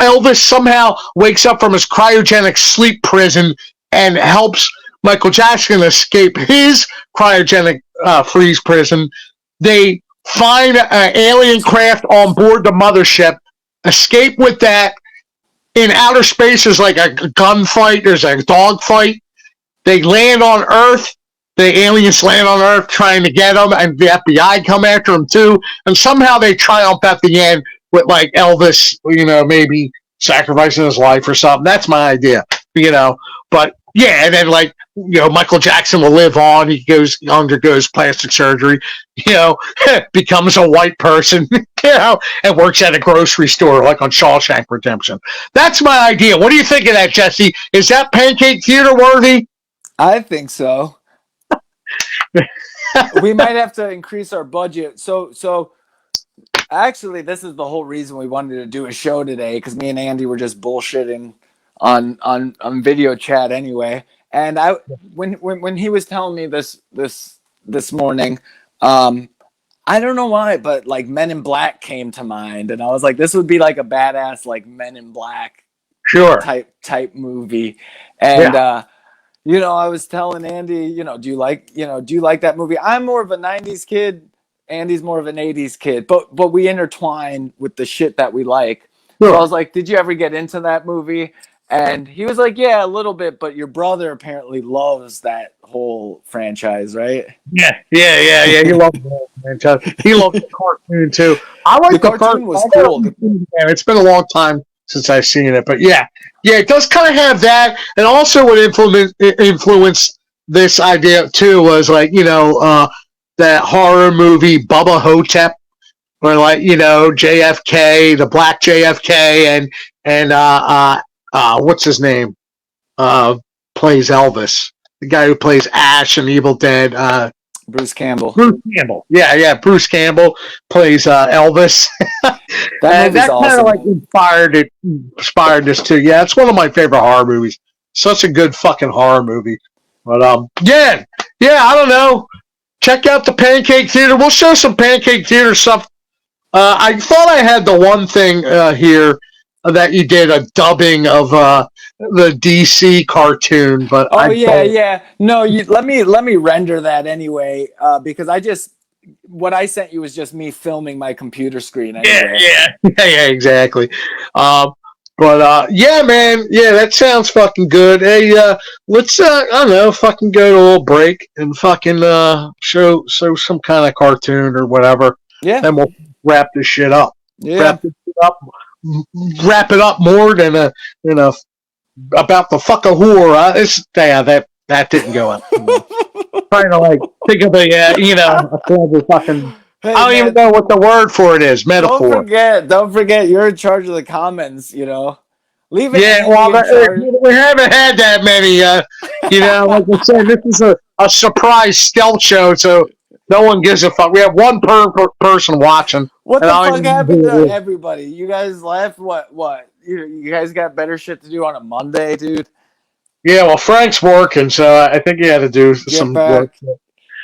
Elvis somehow wakes up from his cryogenic sleep prison and helps Michael Jackson escape his cryogenic freeze prison. They find an alien craft on board the mothership, escape with that. In outer space, there's like a gunfight, there's a dogfight. They land on Earth. The aliens land on Earth trying to get them, and the FBI come after them too. And somehow they triumph at the end with like Elvis, maybe sacrificing his life or something. That's my idea, But yeah, and then like Michael Jackson will live on. He undergoes plastic surgery, becomes a white person, and works at a grocery store like on Shawshank Redemption. That's my idea. What do you think of that, Jesse? Is that Pancake Theater worthy? I think so. We might have to increase our budget. So actually, this is the whole reason we wanted to do a show today, because me and Andy were just bullshitting on video chat anyway. And when he was telling me this morning, I don't know why, but like Men in Black came to mind, and I was like, this would be like a badass like Men in Black Sure. type movie. And I was telling Andy, do you like that movie? I'm more of a 90s kid. Andy's more of an 80s kid, but we intertwine with the shit that we like. Sure. So I was like, did you ever get into that movie? And he was like, yeah, a little bit, but your brother apparently loves that whole franchise, right? Yeah. He loves the franchise. He loves the cartoon too. I like The the first. cartoon was I gotta cool. see it again. It's been a long time since I've seen it, but yeah, it does kind of have that, and also what influenced this idea too was like that horror movie Bubba Hotep, where like JFK, the black JFK, and what's his name plays Elvis, the guy who plays Ash in Evil Dead. Bruce Campbell. Bruce Campbell. Yeah. Bruce Campbell plays Elvis. That And movie's that kind of awesome. like inspired this too. Yeah, it's one of my favorite horror movies. Such a good fucking horror movie. But yeah, I don't know. Check out the Pancake Theater. We'll show some Pancake Theater stuff. I thought I had the one thing here that you did a dubbing of the DC cartoon, but yeah. No, let me render that anyway, because what I sent you was just me filming my computer screen anyway. Yeah, exactly. But yeah, man, that sounds fucking good. Hey, let's I don't know, fucking go to a little break and fucking show some kind of cartoon or whatever. Yeah. Then we'll wrap this shit up. Yeah. Wrap it up more than about the fuck a whore. That didn't go up. Trying to like think of a clever fucking. Hey, I don't even know what the word for it is. Metaphor. Don't forget, you're in charge of the comments. Leave it. Yeah, well, we haven't had that many. Like I said, this is a surprise stealth show, so no one gives a fuck. We have one person watching. What the fuck happened to everybody? You guys left? What? You guys got better shit to do on a Monday, dude? Yeah, well, Frank's working, so I think he had to do some work.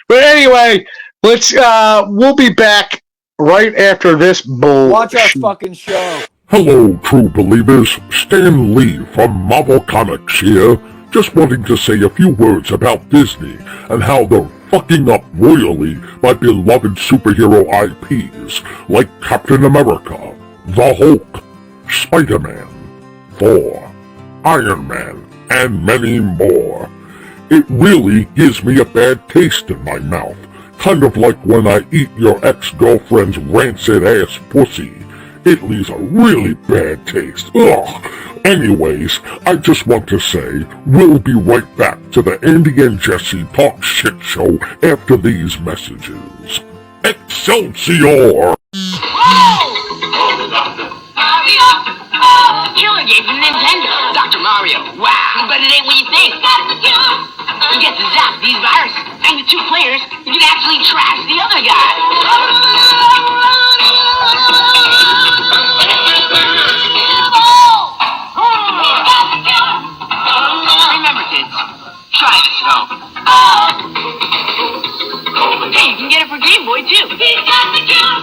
But anyway, we'll be back right after this bull. Watch our fucking show. Hello, true believers. Stan Lee from Marvel Comics here. Just wanting to say a few words about Disney and how they're fucking up royally my beloved superhero IPs like Captain America, the Hulk, Spider-Man, Thor, Iron Man, and many more. It really gives me a bad taste in my mouth, kind of like when I eat your ex-girlfriend's rancid-ass pussy. It leaves a really bad taste. Ugh. Anyways, I just want to say, we'll be right back to the Andy and Jesse Talk Shit Show after these messages. Excelsior! Killer game from Nintendo. Dr. Mario. Wow. But it ain't what you think. You get to zap these viruses, and the two players, you can actually trash the other guy. Remember, kids, try this at home. Hey, you can get it for Game Boy, too. He's got the cure.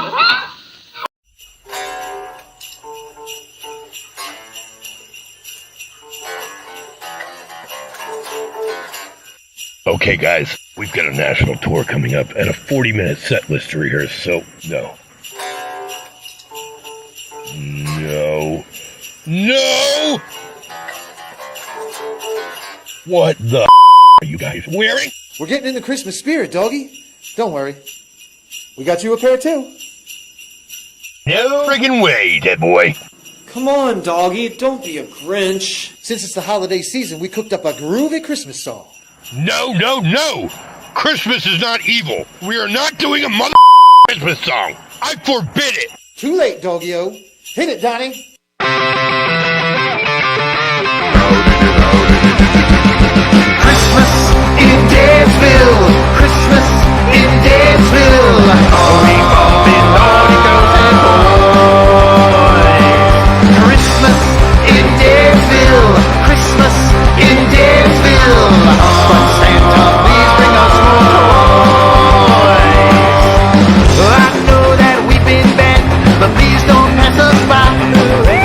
Okay, guys, we've got a national tour coming up and a 40-minute set list to rehearse, so no. What the are you guys wearing? We're getting in the Christmas spirit, doggy. Don't worry. We got you a pair, too. No friggin' way, dead boy. Come on, doggy. Don't be a Grinch. Since it's the holiday season, we cooked up a groovy Christmas song. No. Christmas is not evil. We are not doing a mother Christmas song. I forbid it. Too late, doggy-o. Hit it, Donnie. Christmas in Daysville. Christmas in Daysville. Naughty bumping, naughty girls and boys. Christmas in Daysville. Christmas in Daysville. But Santa, please bring us more toys. I know that we've been bad, but please don't pass us by.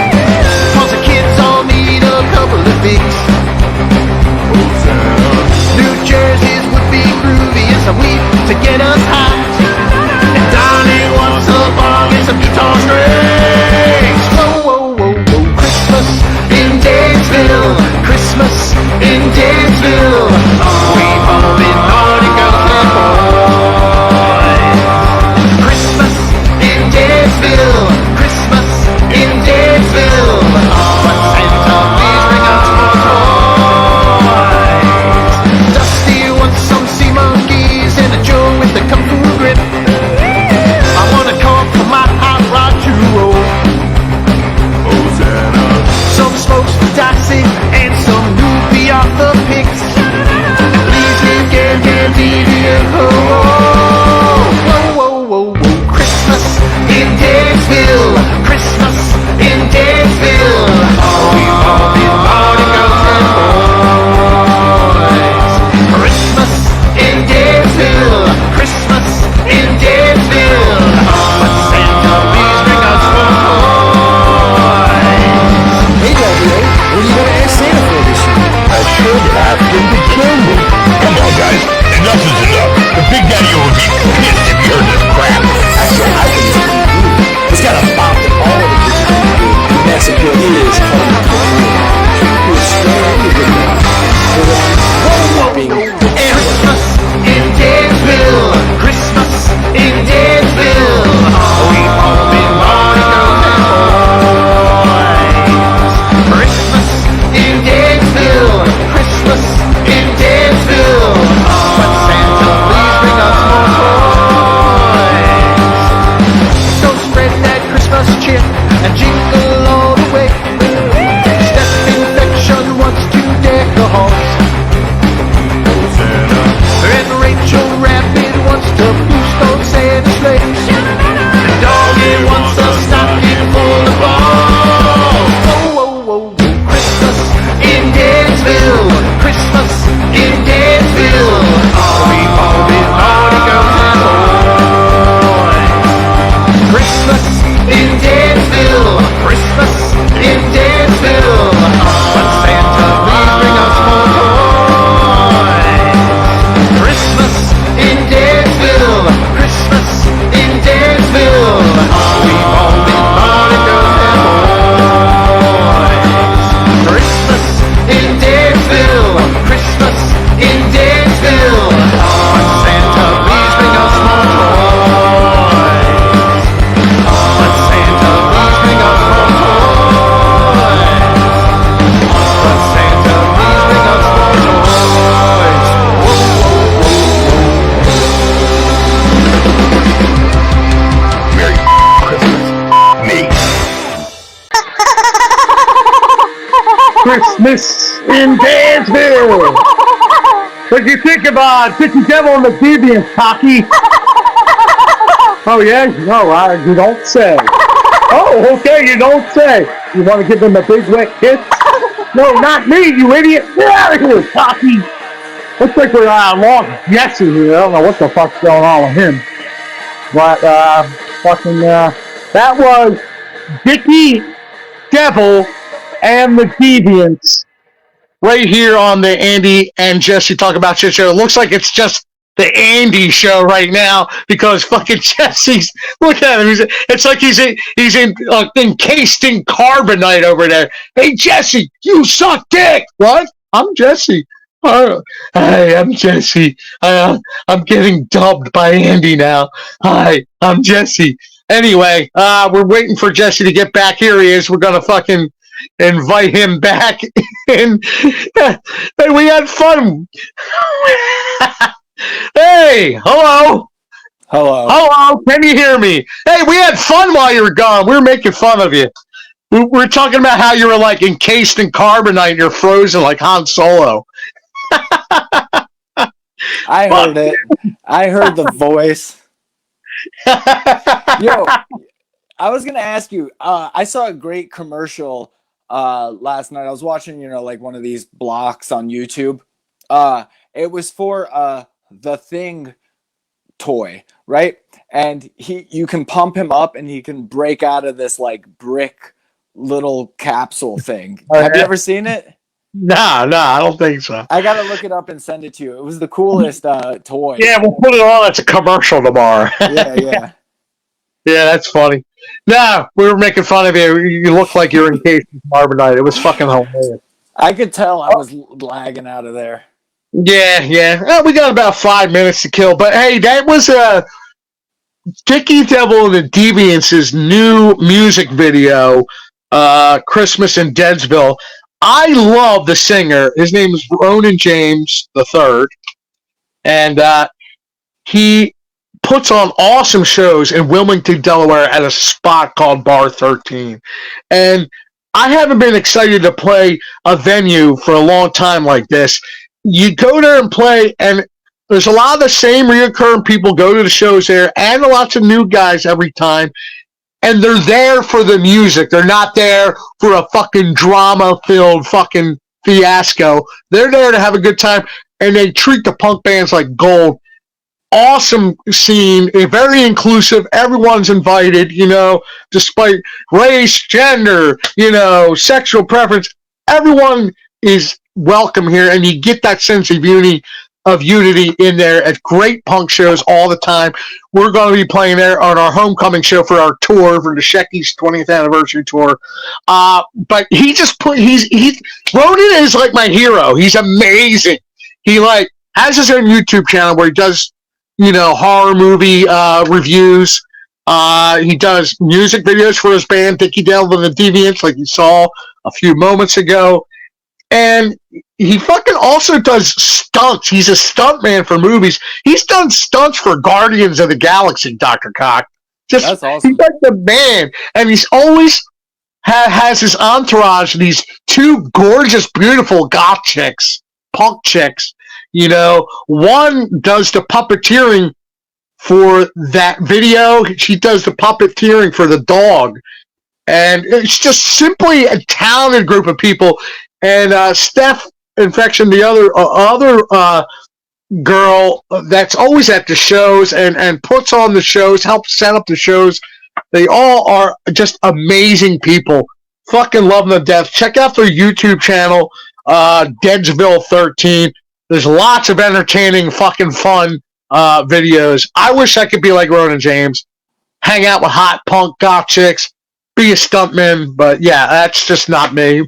Christmas in Dansville. What you think about Dickie Devil and the Deviants, Cocky? Oh yeah? No, you don't say. Oh, okay, you don't say. You want to give them a big wet kiss? No, not me, you idiot. Get out of here, Cocky. Looks like we're lost Jesse here. I don't know what the fuck's going on with him. But, that was Dickie Devil and the Deviants right here on the Andy and Jesse Talk About Shit show. It looks like it's just the Andy show right now because fucking Jesse's, look at him. It's like he's encased in carbonite over there. Hey, Jesse, you suck dick. What? I'm Jesse. Hi, I'm Jesse. I'm getting dubbed by Andy now. Hi, I'm Jesse. Anyway, we're waiting for Jesse to get back. Here he is. We're gonna fucking invite him back, and we had fun. Hey, hello. Hello, can you hear me? Hey, we had fun while you were gone. We were making fun of you. We were talking about how you were like encased in carbonite and you're frozen like Han Solo. I heard it. I heard the voice. Yo, I was gonna ask you. I saw a great commercial last night. I was watching, like one of these blocks on YouTube. It was for the Thing toy, right? And you can pump him up, and he can break out of this like brick little capsule thing. Have you ever seen it? Nah, I don't think so. I gotta look it up and send it to you. It was the coolest toy. Yeah, we'll put it on. It's a commercial tomorrow. Yeah. Yeah, that's funny. No, we were making fun of you. You look like you're encased in carbonite. It was fucking hilarious. I could tell I was lagging out of there. Yeah. We got about 5 minutes to kill, but hey, that was Dickie Devil and the Deviants' new music video, Christmas in Deadsville. I love the singer. His name is Ronan James III, and he puts on awesome shows in Wilmington, Delaware at a spot called Bar 13. And I haven't been excited to play a venue for a long time like this. You go there and play, and there's a lot of the same reoccurring people go to the shows there, and lots of new guys every time. And they're there for the music. They're not there for a fucking drama-filled fucking fiasco. They're there to have a good time, and they treat the punk bands like gold. Awesome scene, very inclusive. Everyone's invited, despite race, gender, sexual preference. Everyone is welcome here, and you get that sense of unity in there at great punk shows all the time. We're going to be playing there on our homecoming show for our tour for the Shecky's 20th anniversary tour. But he just Ronan is like my hero. He's amazing. He has his own YouTube channel where he does horror movie reviews. He does music videos for his band Dickie Devil and the Deviants, like you saw a few moments ago. And he fucking also does stunts. He's a stunt man for movies. He's done stunts for Guardians of the Galaxy, Dr. Cock. That's awesome. He's like the man. And he's always has his entourage, these two gorgeous, beautiful goth chicks, punk chicks. One does the puppeteering for that video. She does the puppeteering for the dog. And it's just simply a talented group of people. And Steph Infection, the other girl that's always at the shows and puts on the shows, helps set up the shows. They all are just amazing people. Fucking love them to death. Check out their YouTube channel, Deadsville 13. There's lots of entertaining, fucking fun videos. I wish I could be like Ronan James, hang out with hot punk goth chicks, be a stuntman, but yeah, that's just not me.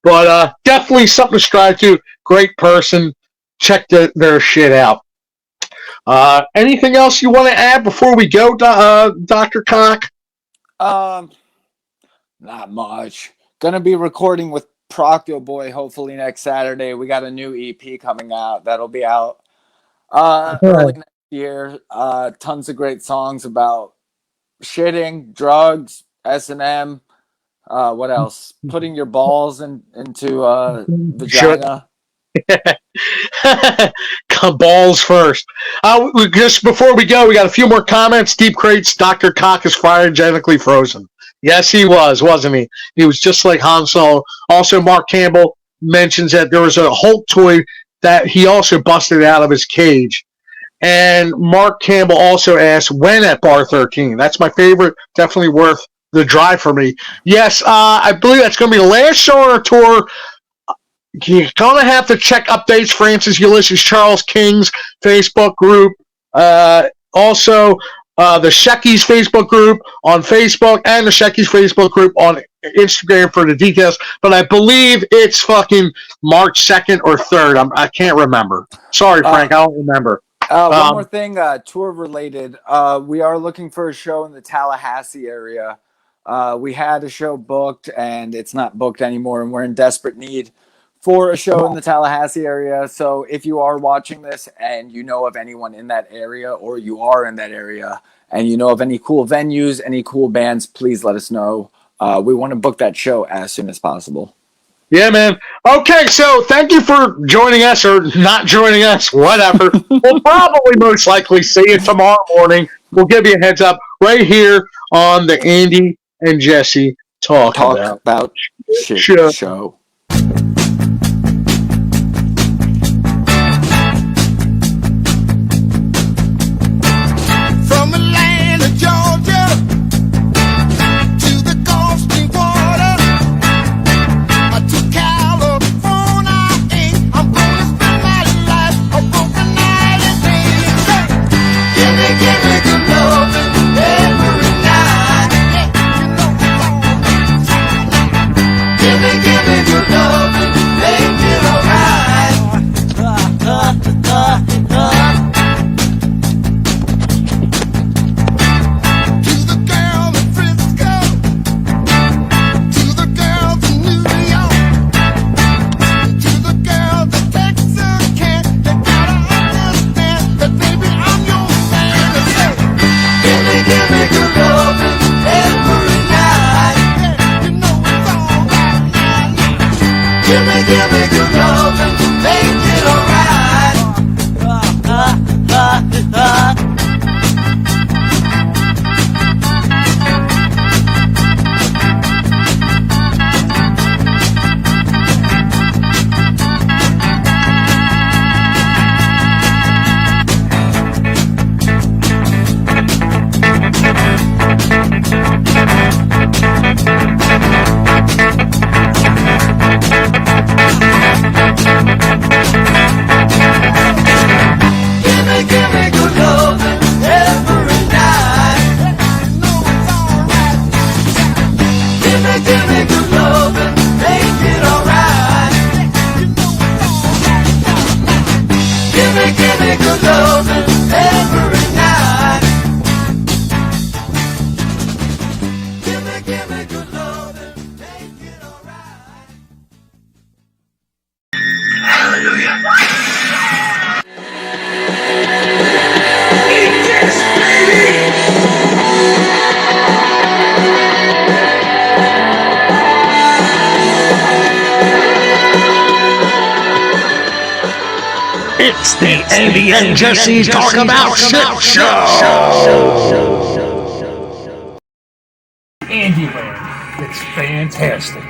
But definitely something to strive to. Great person. Check their shit out. Anything else you want to add before we go, Dr. Cock? Not much. Gonna be recording with Procto Boy hopefully next Saturday. We got a new EP coming out that'll be out early next year. Tons of great songs about shitting, drugs, S&M, What else? Putting your balls into Should. vagina. Balls first. Just before we go, we got a few more comments. Deep Crates, Dr. Cock is cryogenically frozen. Yes, he was, wasn't he? He was just like Han Solo. Also, Mark Campbell mentions that there was a Hulk toy that he also busted out of his cage. And Mark Campbell also asked, when at Bar 13? That's my favorite. Definitely worth the drive for me. Yes, I believe that's going to be the last show on our tour. You're going to have to check updates, Francis Ulysses Charles King's Facebook group. Also, the Shecky's Facebook group on Facebook and the Shecky's Facebook group on Instagram for the details. But I believe it's fucking March 2nd or 3rd. I can't remember. Sorry, Frank, I don't remember. One more thing, tour related. We are looking for a show in the Tallahassee area. We had a show booked and it's not booked anymore, and we're in desperate need for a show in the Tallahassee area. So if you are watching this and you know of anyone in that area, or you are in that area and you know of any cool venues, any cool bands, please let us know. We want to book that show as soon as possible. Yeah, man. Okay, so thank you for joining us, or not joining us, whatever. We'll probably most likely see you tomorrow morning. We'll give you a heads up right here on the Andy and Jesse Talk About Shit Show. From Atlanta, Georgia, to the Gulf Stream water, to California, I'm gonna spend my life a broken night and day. Give me good loving every night. Give me good loving, make it alright. To the girl in Frisco, to the girls in New York, to the girls in Texas, you gotta understand that baby I'm your man. Give me good loving every night. You know it's alright now. Give me good loving, make it alright. Give me good loving every night. You know it's alright. Give me good loving, make it alright. You know it's alright. Give me good loving every night. Give me good loving, make it alright. Hallelujah. It's the Andy and Jesse Talk About Shit Show. Andyland. It's fantastic.